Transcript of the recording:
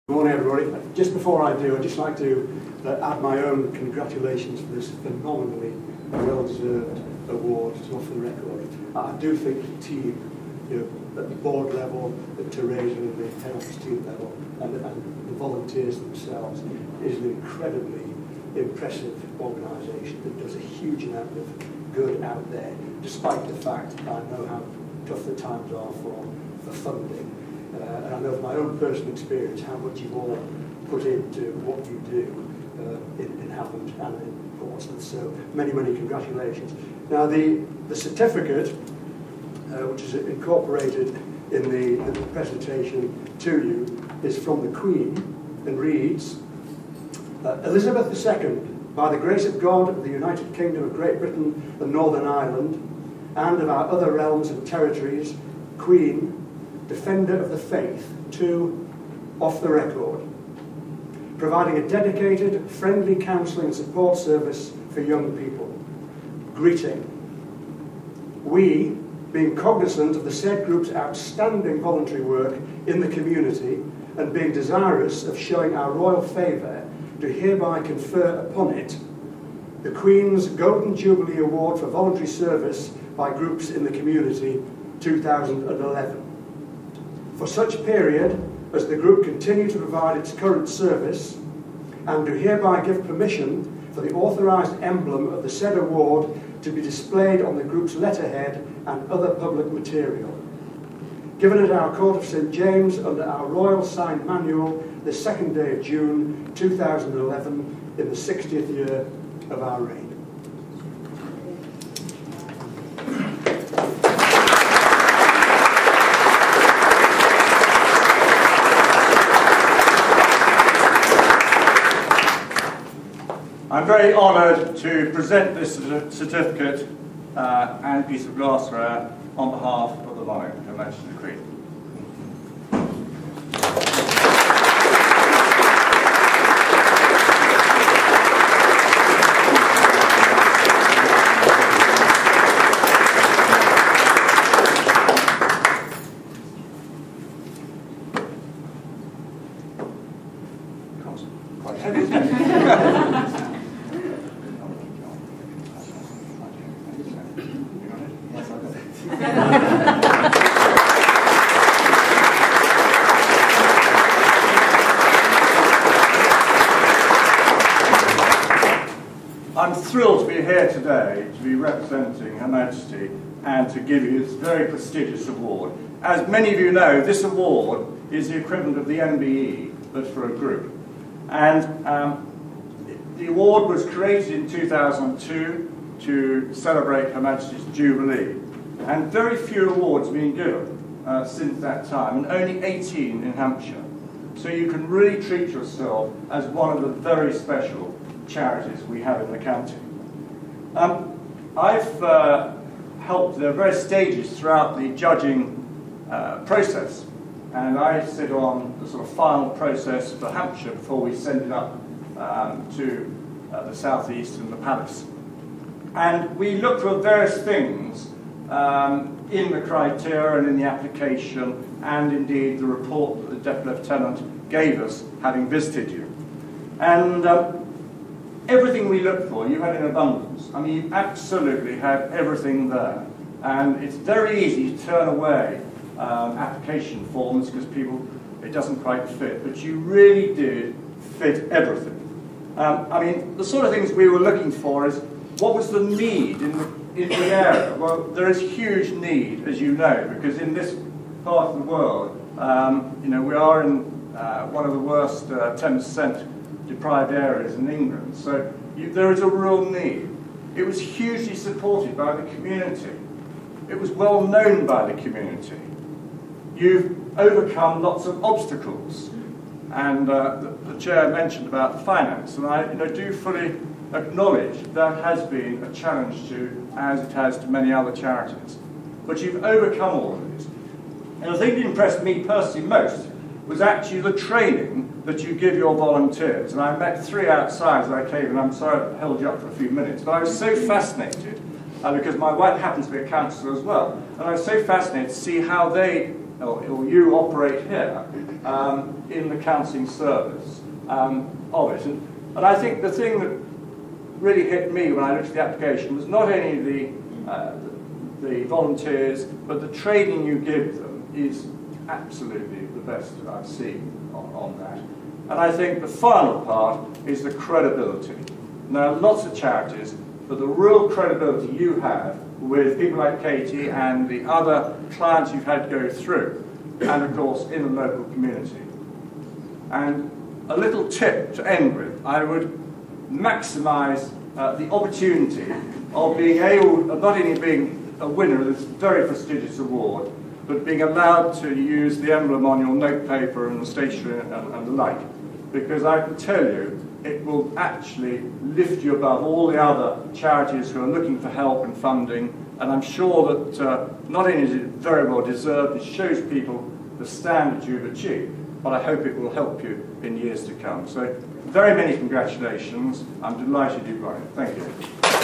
Good morning, everybody. Just before I do, I'd just like to add my own congratulations for this phenomenally well-deserved award to Off the Record. I do think the team, at the board level, at Teresa and the head office team level, and the volunteers themselves, is an incredibly impressive organisation that does a huge amount of good out there, despite the fact I know how tough the times are for funding. And I know from my own personal experience how much you've all put into what you do in Havant and in Portsmouth. So many, many congratulations. Now the certificate, which is incorporated in the presentation to you, is from the Queen and reads, Elizabeth II, by the grace of God of the United Kingdom of Great Britain and Northern Ireland, and of our other realms and territories, Queen, Defender of the Faith, to Off the Record, providing a dedicated, friendly counselling and support service for young people. Greeting. We, being cognizant of the said group's outstanding voluntary work in the community and being desirous of showing our royal favour, do hereby confer upon it the Queen's Golden Jubilee Award for Voluntary Service by Groups in the Community 2011. For such period as the group continue to provide its current service, and do hereby give permission for the authorised emblem of the said award to be displayed on the group's letterhead and other public material. Given at our Court of St James under our Royal Signed Manual the 2nd day of June 2011 in the 60th year of our reign. I'm very honoured to present this certificate and piece of glassware on behalf of the monarch, Her Majesty the Queen. I'm thrilled to be here today to be representing Her Majesty and to give you this very prestigious award. As many of you know, this award is the equivalent of the MBE, but for a group. And the award was created in 2002 to celebrate Her Majesty's Jubilee. And very few awards have been given since that time, and only 18 in Hampshire. So you can really treat yourself as one of the very special charities we have in the county. I've helped, there are various stages throughout the judging process, and I sit on the sort of final process for Hampshire before we send it up to the South East and the Palace. And we look for various things in the criteria and in the application, and indeed the report that the Deputy Lieutenant gave us having visited you. And everything we look for, you had in abundance. I mean, you absolutely had everything there. And it's very easy to turn away application forms because it doesn't quite fit. But you really did fit everything. I mean, the sort of things we were looking for is, what was the need in the area? Well, there is huge need, as you know, because in this part of the world, we are in one of the worst 10% deprived areas in England, so there is a real need. It was hugely supported by the community. It was well known by the community. You've overcome lots of obstacles, and the chair mentioned about finance, and I do fully acknowledge that has been a challenge to, as it has to many other charities. But you've overcome all of these. And the thing that impressed me personally most was actually the training that you give your volunteers. And I met 3 outside as I came, and I'm sorry I held you up for a few minutes, but I was so fascinated, because my wife happens to be a counsellor as well, and I was so fascinated to see how they, or you operate here. in the counselling service of it. And I think the thing that really hit me when I looked at the application was not only the volunteers, but the training you give them is absolutely the best that I've seen on that. And I think the final part is the credibility. Now, lots of charities, but the real credibility you have with people like Katie and the other clients you've had go through, and of course in the local community. And a little tip to end with, I would maximise the opportunity of being able, of not only being a winner of this very prestigious award, but being allowed to use the emblem on your notepaper and the stationery and the like. Because I can tell you, it will actually lift you above all the other charities who are looking for help and funding, and I'm sure that not only is it very well deserved, it shows people the standard you've achieved, but I hope it will help you in years to come. So, very many congratulations. I'm delighted you won it. Thank you.